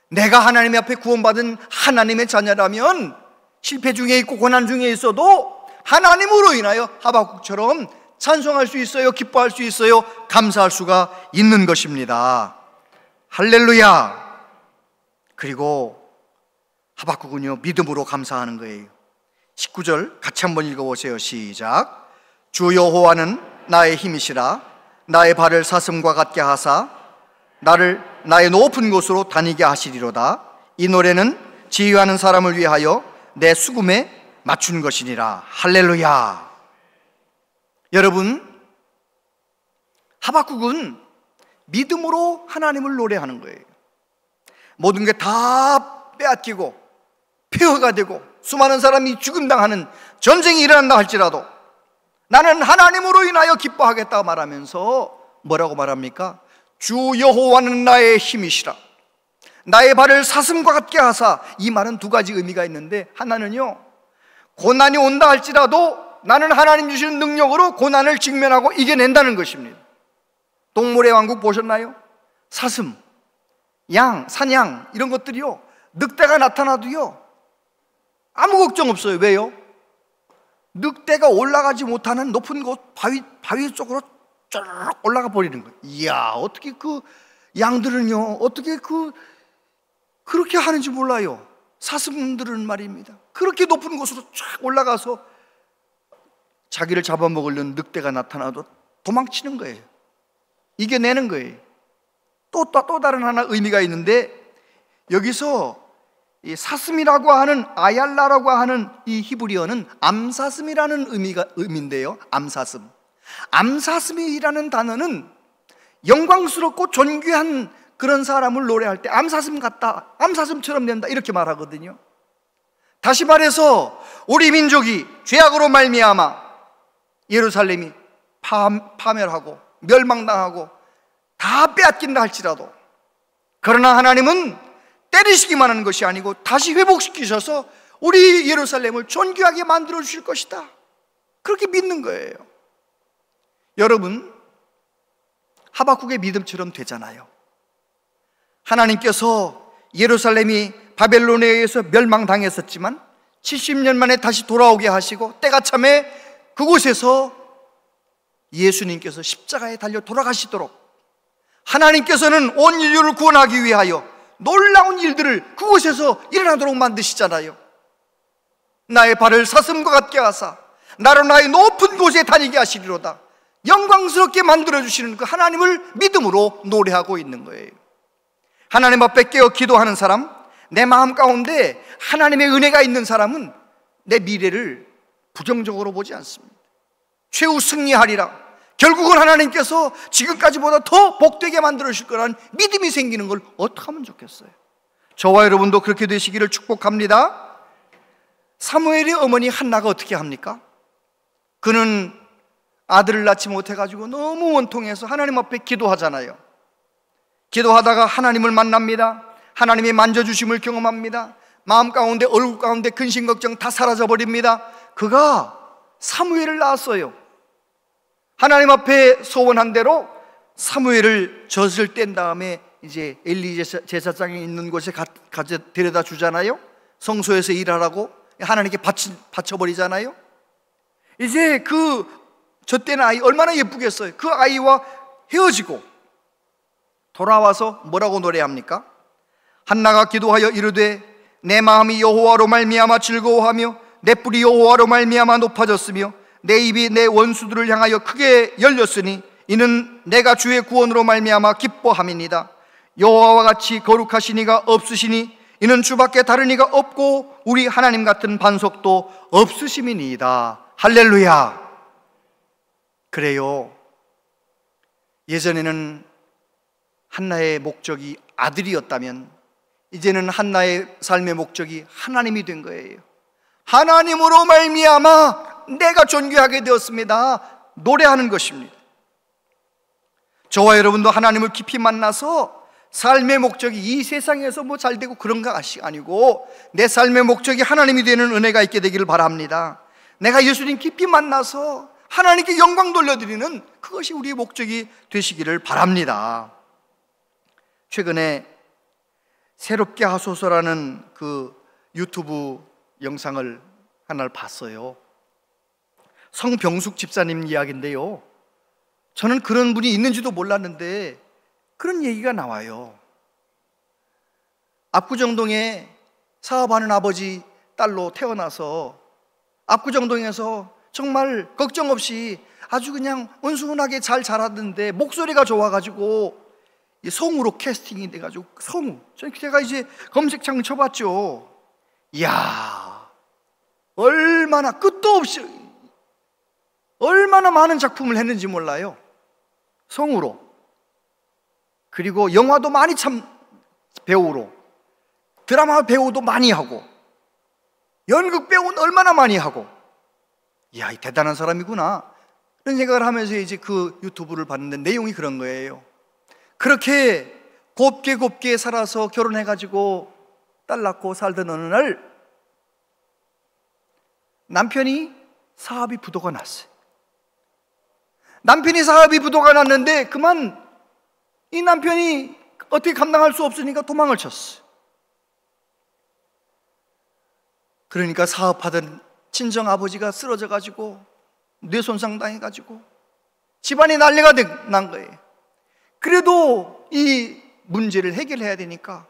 내가 하나님 앞에 구원받은 하나님의 자녀라면 실패 중에 있고 고난 중에 있어도 하나님으로 인하여 하박국처럼 찬송할 수 있어요. 기뻐할 수 있어요. 감사할 수가 있는 것입니다. 할렐루야. 그리고 하박국은요, 믿음으로 감사하는 거예요. 19절 같이 한번 읽어보세요. 시작. 주 여호와는 나의 힘이시라. 나의 발을 사슴과 같게 하사 나를 나의 높은 곳으로 다니게 하시리로다. 이 노래는 지휘하는 사람을 위하여 내 수금에 맞춘 것이니라. 할렐루야. 여러분, 하박국은 믿음으로 하나님을 노래하는 거예요. 모든 게 다 빼앗기고 폐허가 되고 수많은 사람이 죽임당하는 전쟁이 일어난다 할지라도 나는 하나님으로 인하여 기뻐하겠다 말하면서 뭐라고 말합니까? 주 여호와는 나의 힘이시라. 나의 발을 사슴과 같게 하사. 이 말은 두 가지 의미가 있는데, 하나는요, 고난이 온다 할지라도 나는 하나님 주시는 능력으로 고난을 직면하고 이겨낸다는 것입니다. 동물의 왕국 보셨나요? 사슴, 양, 사냥 이런 것들이요, 늑대가 나타나도요 아무 걱정 없어요. 왜요? 늑대가 올라가지 못하는 높은 곳, 바위 쪽으로 쭉 올라가 버리는 거예요. 이야, 어떻게 그 양들은요, 어떻게 그렇게 하는지 몰라요. 사슴들은 말입니다, 그렇게 높은 곳으로 쫙 올라가서 자기를 잡아먹으려는 늑대가 나타나도 도망치는 거예요. 이겨내는 거예요. 또 다른 하나 의미가 있는데, 여기서 이 사슴이라고 하는, 아얄라라고 하는 이 히브리어는 암사슴이라는 의미인데요. 암사슴이라는 단어는 영광스럽고 존귀한 그런 사람을 노래할 때 암사슴 같다, 암사슴처럼 된다, 이렇게 말하거든요. 다시 말해서 우리 민족이 죄악으로 말미암아 예루살렘이 파멸하고 멸망당하고 다 빼앗긴다 할지라도, 그러나 하나님은 때리시기만 하는 것이 아니고 다시 회복시키셔서 우리 예루살렘을 존귀하게 만들어 주실 것이다, 그렇게 믿는 거예요. 여러분, 하박국의 믿음처럼 되잖아요. 하나님께서 예루살렘이 바벨론에 의해서 멸망당했었지만 70년 만에 다시 돌아오게 하시고 때가 참에 그곳에서 예수님께서 십자가에 달려 돌아가시도록 하나님께서는 온 인류를 구원하기 위하여 놀라운 일들을 그곳에서 일어나도록 만드시잖아요. 나의 발을 사슴과 같게 하사 나로 나의 높은 곳에 다니게 하시리로다. 영광스럽게 만들어주시는 그 하나님을 믿음으로 노래하고 있는 거예요. 하나님 앞에 깨어 기도하는 사람, 내 마음 가운데 하나님의 은혜가 있는 사람은 내 미래를 부정적으로 보지 않습니다. 최후 승리하리라. 결국은 하나님께서 지금까지보다 더 복되게 만들어주실 거라는 믿음이 생기는 걸 어떻게 하면 좋겠어요? 저와 여러분도 그렇게 되시기를 축복합니다. 사무엘의 어머니 한나가 어떻게 합니까? 그는 아들을 낳지 못해가지고 너무 원통해서 하나님 앞에 기도하잖아요. 기도하다가 하나님을 만납니다. 하나님의 만져주심을 경험합니다. 마음 가운데, 얼굴 가운데 근심 걱정 다 사라져버립니다. 그가 사무엘을 낳았어요. 하나님 앞에 소원한 대로 사무엘을 젖을 뗀 다음에 이제 엘리 제사장이 있는 곳에 데려다 주잖아요. 성소에서 일하라고 하나님께 바쳐버리잖아요. 이제 그 젖된 아이 얼마나 예쁘겠어요. 그 아이와 헤어지고 돌아와서 뭐라고 노래합니까? 한나가 기도하여 이르되 내 마음이 여호와로 말미암아 즐거워하며 내 뿔이 여호와로 말미암아 높아졌으며 내 입이 내 원수들을 향하여 크게 열렸으니 이는 내가 주의 구원으로 말미암아 기뻐함이니이다. 여호와와 같이 거룩하신 이가 없으시니 이는 주밖에 다른 이가 없고 우리 하나님 같은 반석도 없으심이니이다. 할렐루야. 그래요. 예전에는 한나의 목적이 아들이었다면 이제는 한나의 삶의 목적이 하나님이 된 거예요. 하나님으로 말미암아 내가 존귀하게 되었습니다. 노래하는 것입니다. 저와 여러분도 하나님을 깊이 만나서 삶의 목적이 이 세상에서 뭐 잘되고 그런 것이 아니고 내 삶의 목적이 하나님이 되는 은혜가 있게 되기를 바랍니다. 내가 예수님 깊이 만나서 하나님께 영광 돌려드리는 그것이 우리의 목적이 되시기를 바랍니다. 최근에 새롭게 하소서라는 그 유튜브 영상을 하나를 봤어요. 성병숙 집사님 이야기인데요, 저는 그런 분이 있는지도 몰랐는데 그런 얘기가 나와요. 압구정동에 사업하는 아버지 딸로 태어나서 압구정동에서 정말 걱정 없이 아주 그냥 온순하게 잘 자라던데 목소리가 좋아가지고 성우로 캐스팅이 돼가지고 성우, 제가 이제 검색창 쳐봤죠. 이야, 얼마나 끝도 없이 얼마나 많은 작품을 했는지 몰라요. 성우로. 그리고 영화도 많이 참 배우로, 드라마 배우도 많이 하고, 연극 배우는 얼마나 많이 하고, 이야, 대단한 사람이구나 그런 생각을 하면서 이제 그 유튜브를 봤는데 내용이 그런 거예요. 그렇게 곱게 살아서 결혼해가지고 딸 낳고 살던 어느 날 남편이 사업이 부도가 났어요. 남편이 사업이 부도가 났는데 그만 이 남편이 어떻게 감당할 수 없으니까 도망을 쳤어요. 그러니까 사업하던 친정아버지가 쓰러져가지고 뇌손상 당해가지고 집안이 난리가 난 거예요. 그래도 이 문제를 해결해야 되니까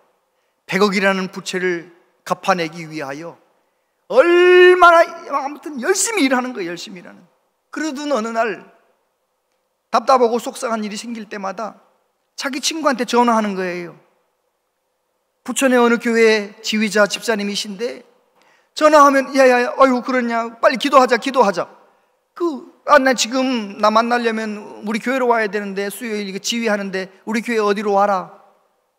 100억이라는 부채를 갚아내기 위하여 얼마나 아무튼 열심히 일하는 거예요. 열심히 일하는. 그러던 어느 날 답답하고 속상한 일이 생길 때마다 자기 친구한테 전화하는 거예요. 부천의 어느 교회 지휘자 집사님이신데 전화하면 야야야, 아유 그러냐, 빨리 기도하자. 나 지금 나 만나려면 우리 교회로 와야 되는데 수요일 이거 지휘하는데 우리 교회 어디로 와라.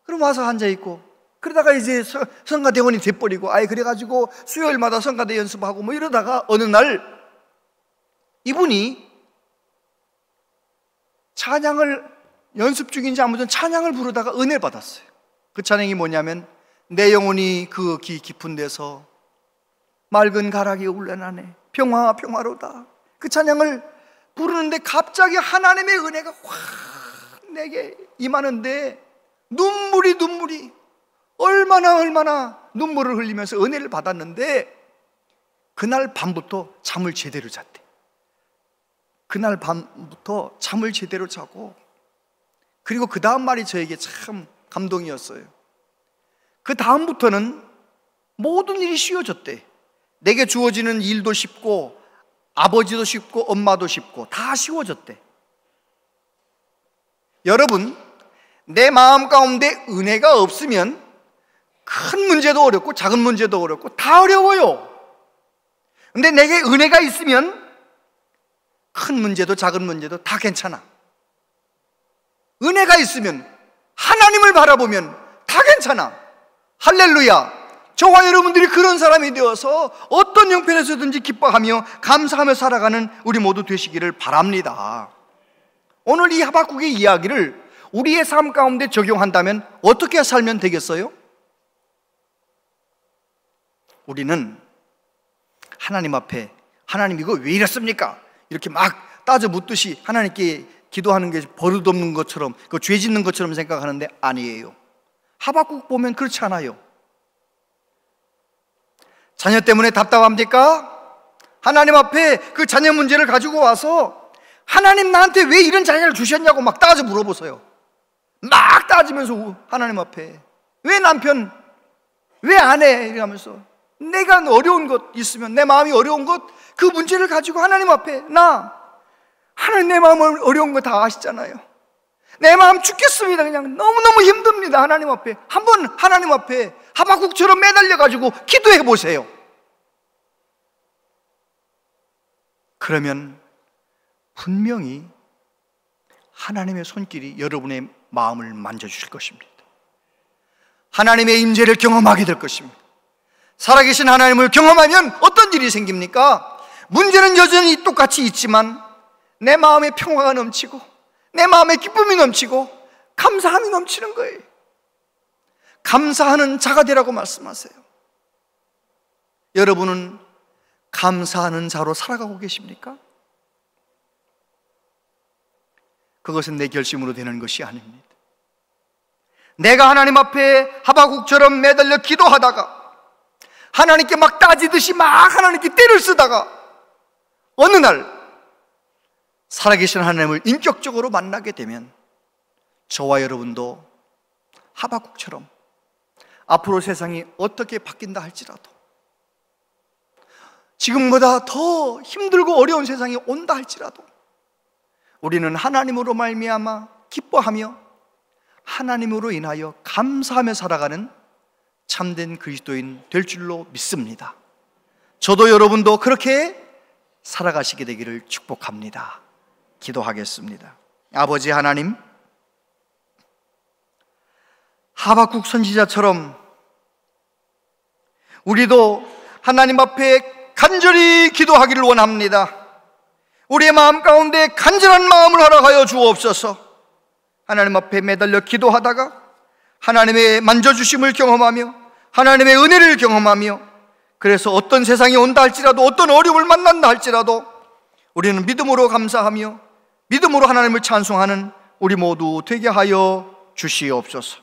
그럼 와서 앉아있고, 그러다가 이제 성가대원이 돼버리고, 아예 그래가지고 수요일마다 성가대 연습하고 뭐 이러다가 어느 날 이분이 찬양을 연습 중인지 아무튼 찬양을 부르다가 은혜를 받았어요. 그 찬양이 뭐냐면 내 영혼이 그 깊은 데서 맑은 가락이 울려나네 평화로다. 그 찬양을 부르는데 갑자기 하나님의 은혜가 확 내게 임하는데 눈물이 얼마나 눈물을 흘리면서 은혜를 받았는데 그날 밤부터 잠을 제대로 잤대. 그날 밤부터 잠을 제대로 자고, 그리고 그 다음 말이 저에게 참 감동이었어요. 그 다음부터는 모든 일이 쉬워졌대. 내게 주어지는 일도 쉽고 아버지도 쉽고 엄마도 쉽고 다 쉬워졌대. 여러분, 내 마음 가운데 은혜가 없으면 큰 문제도 어렵고 작은 문제도 어렵고 다 어려워요. 근데 내게 은혜가 있으면 큰 문제도 작은 문제도 다 괜찮아. 은혜가 있으면, 하나님을 바라보면 다 괜찮아. 할렐루야. 저와 여러분들이 그런 사람이 되어서 어떤 형편에서든지 기뻐하며 감사하며 살아가는 우리 모두 되시기를 바랍니다. 오늘 이 하박국의 이야기를 우리의 삶 가운데 적용한다면 어떻게 살면 되겠어요? 우리는 하나님 앞에 하나님 이거 왜 이랬습니까? 이렇게 막 따져 묻듯이 하나님께 기도하는 게 버릇없는 것처럼, 그 죄 짓는 것처럼 생각하는데 아니에요. 하박국 보면 그렇지 않아요. 자녀 때문에 답답합니까? 하나님 앞에 그 자녀 문제를 가지고 와서 하나님 나한테 왜 이런 자녀를 주셨냐고 막 따져 물어보세요. 막 따지면서 하나님 앞에 왜 남편, 왜 아내 이러면서 내가 어려운 것 있으면, 내 마음이 어려운 것, 그 문제를 가지고 하나님 앞에 하나님 내 마음 어려운 거 다 아시잖아요. 내 마음 죽겠습니다. 그냥 너무너무 힘듭니다. 하나님 앞에 한번 하나님 앞에 하박국처럼 매달려 가지고 기도해 보세요. 그러면 분명히 하나님의 손길이 여러분의 마음을 만져주실 것입니다. 하나님의 임재를 경험하게 될 것입니다. 살아계신 하나님을 경험하면 어떤 일이 생깁니까? 문제는 여전히 똑같이 있지만 내 마음에 평화가 넘치고 내 마음에 기쁨이 넘치고 감사함이 넘치는 거예요. 감사하는 자가 되라고 말씀하세요. 여러분은 감사하는 자로 살아가고 계십니까? 그것은 내 결심으로 되는 것이 아닙니다. 내가 하나님 앞에 하박국처럼 매달려 기도하다가 하나님께 막 따지듯이 막 하나님께 때를 쓰다가 어느 날 살아계신 하나님을 인격적으로 만나게 되면 저와 여러분도 하박국처럼 앞으로 세상이 어떻게 바뀐다 할지라도, 지금보다 더 힘들고 어려운 세상이 온다 할지라도 우리는 하나님으로 말미암아 기뻐하며 하나님으로 인하여 감사하며 살아가는 참된 그리스도인 될 줄로 믿습니다. 저도 여러분도 그렇게 살아가시게 되기를 축복합니다. 기도하겠습니다. 아버지 하나님, 하박국 선지자처럼 우리도 하나님 앞에 간절히 기도하기를 원합니다. 우리의 마음 가운데 간절한 마음을 허락하여 주옵소서. 하나님 앞에 매달려 기도하다가 하나님의 만져주심을 경험하며 하나님의 은혜를 경험하며, 그래서 어떤 세상이 온다 할지라도, 어떤 어려움을 만난다 할지라도 우리는 믿음으로 감사하며 믿음으로 하나님을 찬송하는 우리 모두 되게 하여 주시옵소서.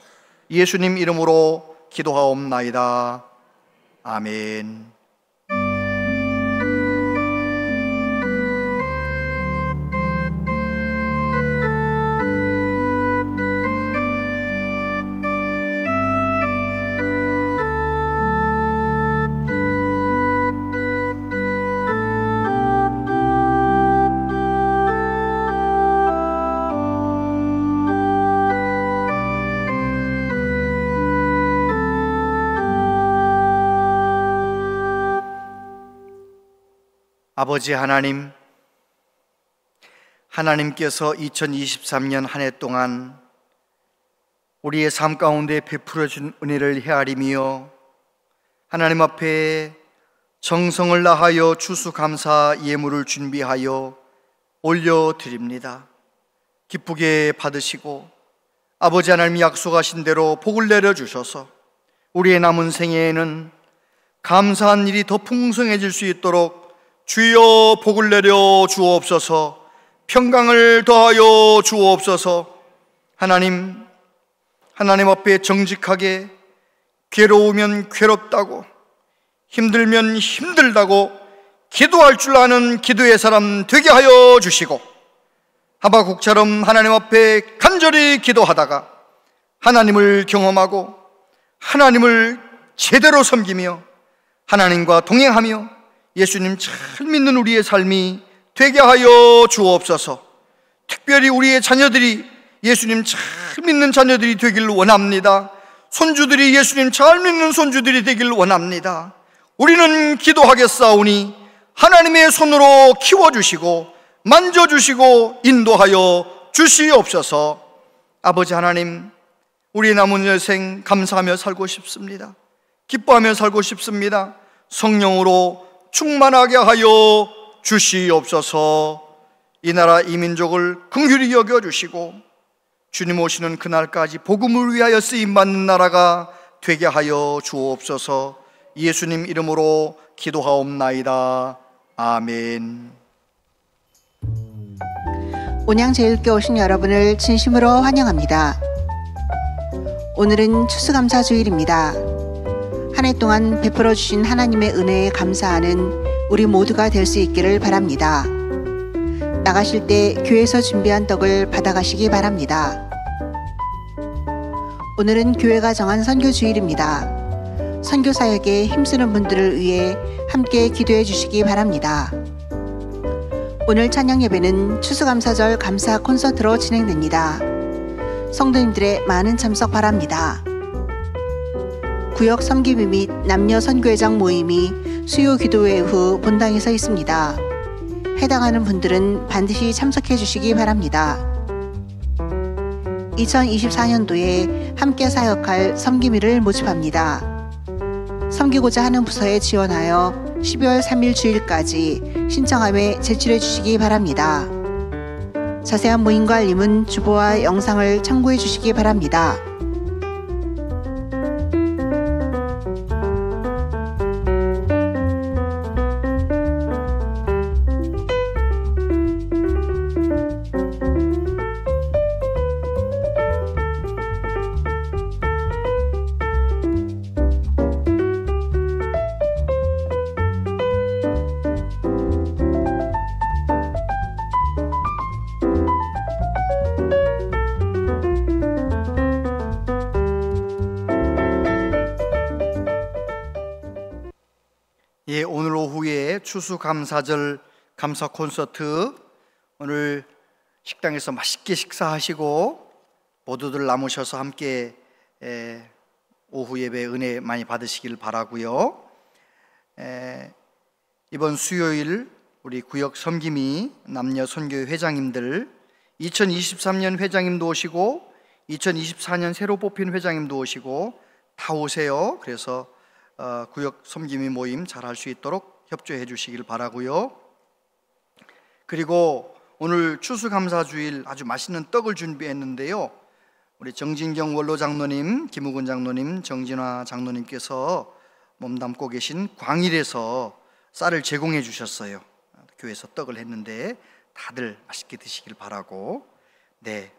예수님 이름으로 기도하옵나이다. 아멘. 아버지 하나님, 하나님께서 2023년 한 해 동안 우리의 삶 가운데 베풀어 준 은혜를 헤아리며 하나님 앞에 정성을 다하여 추수감사 예물을 준비하여 올려드립니다. 기쁘게 받으시고 아버지 하나님이 약속하신 대로 복을 내려주셔서 우리의 남은 생애에는 감사한 일이 더 풍성해질 수 있도록 주여 복을 내려 주옵소서. 평강을 더하여 주옵소서. 하나님 앞에 정직하게 괴로우면 괴롭다고, 힘들면 힘들다고 기도할 줄 아는 기도의 사람 되게 하여 주시고, 하박국처럼 하나님 앞에 간절히 기도하다가 하나님을 경험하고 하나님을 제대로 섬기며 하나님과 동행하며 예수님 잘 믿는 우리의 삶이 되게 하여 주옵소서. 특별히 우리의 자녀들이 예수님 잘 믿는 자녀들이 되길 원합니다. 손주들이 예수님 잘 믿는 손주들이 되길 원합니다. 우리는 기도하겠사오니 하나님의 손으로 키워주시고 만져주시고 인도하여 주시옵소서. 아버지 하나님, 우리의 남은 여생 감사하며 살고 싶습니다. 기뻐하며 살고 싶습니다. 성령으로 충만하게 하여 주시옵소서. 이 나라 이 민족을 긍휼히 여겨주시고 주님 오시는 그날까지 복음을 위하여 쓰임받는 나라가 되게 하여 주옵소서. 예수님 이름으로 기도하옵나이다. 아멘. 온양제일교 오신 여러분을 진심으로 환영합니다. 오늘은 추수감사주일입니다. 한 해 동안 베풀어 주신 하나님의 은혜에 감사하는 우리 모두가 될 수 있기를 바랍니다. 나가실 때 교회에서 준비한 떡을 받아가시기 바랍니다. 오늘은 교회가 정한 선교주일입니다. 선교사역에 힘쓰는 분들을 위해 함께 기도해 주시기 바랍니다. 오늘 찬양 예배는 추수감사절 감사 콘서트로 진행됩니다. 성도님들의 많은 참석 바랍니다. 구역 섬기비 및 남녀 선교회장 모임이 수요 기도회 후 본당에서 있습니다. 해당하는 분들은 반드시 참석해 주시기 바랍니다. 2024년도에 함께 사역할 섬기미를 모집합니다. 섬기고자 하는 부서에 지원하여 12월 3일 주일까지 신청함에 제출해 주시기 바랍니다. 자세한 모임과 알림은 주보와 영상을 참고해 주시기 바랍니다. 예, 오늘 오후에 추수감사절 감사 콘서트, 오늘 식당에서 맛있게 식사하시고 모두들 남으셔서 함께 오후 예배 은혜 많이 받으시길 바라고요. 이번 수요일 우리 구역 섬김이 남녀 선교회 회장님들, 2023년 회장님도 오시고 2024년 새로 뽑힌 회장님도 오시고 다 오세요. 그래서 구역 섬김이 모임 잘 할 수 있도록 협조해 주시길 바라고요. 그리고 오늘 추수감사주일 아주 맛있는 떡을 준비했는데요, 우리 정진경 원로 장로님, 김우근 장로님, 정진화 장로님께서 몸담고 계신 광일에서 쌀을 제공해 주셨어요. 교회에서 떡을 했는데 다들 맛있게 드시길 바라고, 네,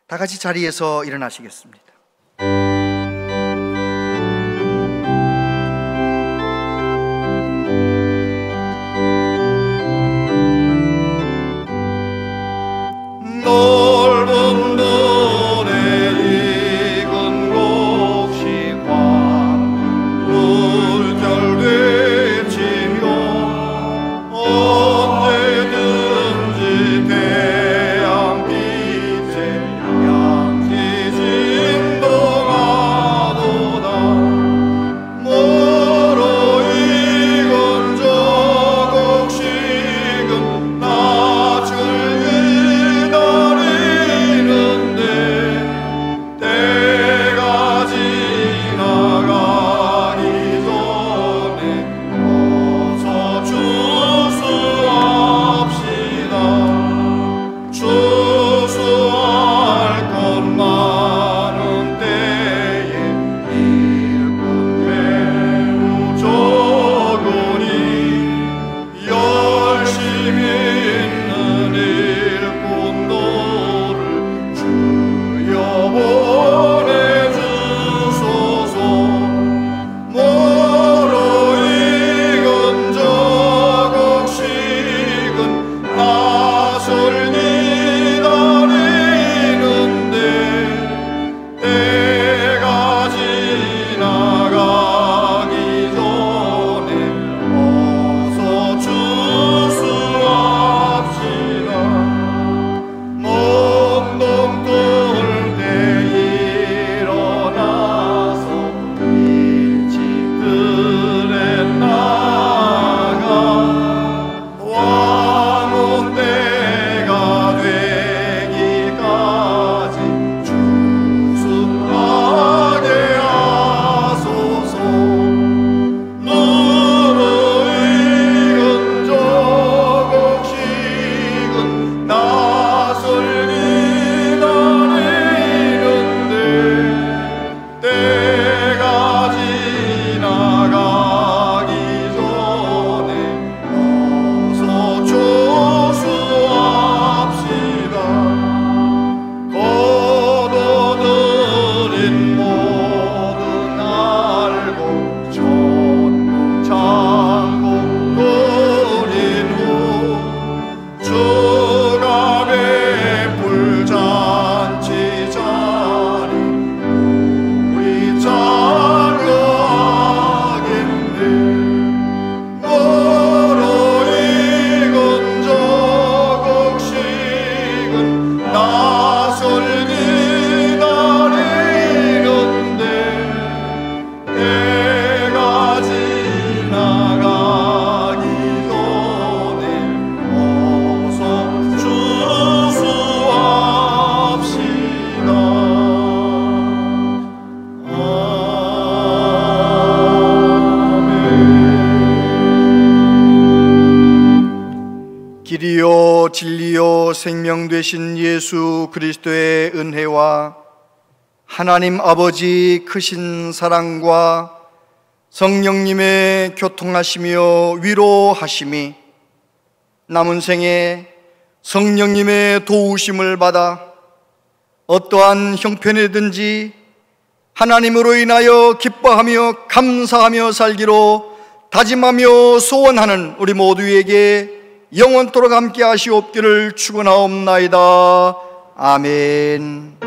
다 같이 자리에서 일어나시겠습니다. 넓은 들에 익은 곡식과 물결 되치며 언제든지 태양빛에 양지 진동하며 길이요 진리요 생명 되신 예수 그리스도의 은혜와 하나님 아버지 크신 사랑과 성령님의 교통하시며 위로하심이 남은 생에 성령님의 도우심을 받아 어떠한 형편이든지 하나님으로 인하여 기뻐하며 감사하며 살기로 다짐하며 소원하는 우리 모두에게 영원토록 함께 하시옵기를 축원하옵나이다. 아멘.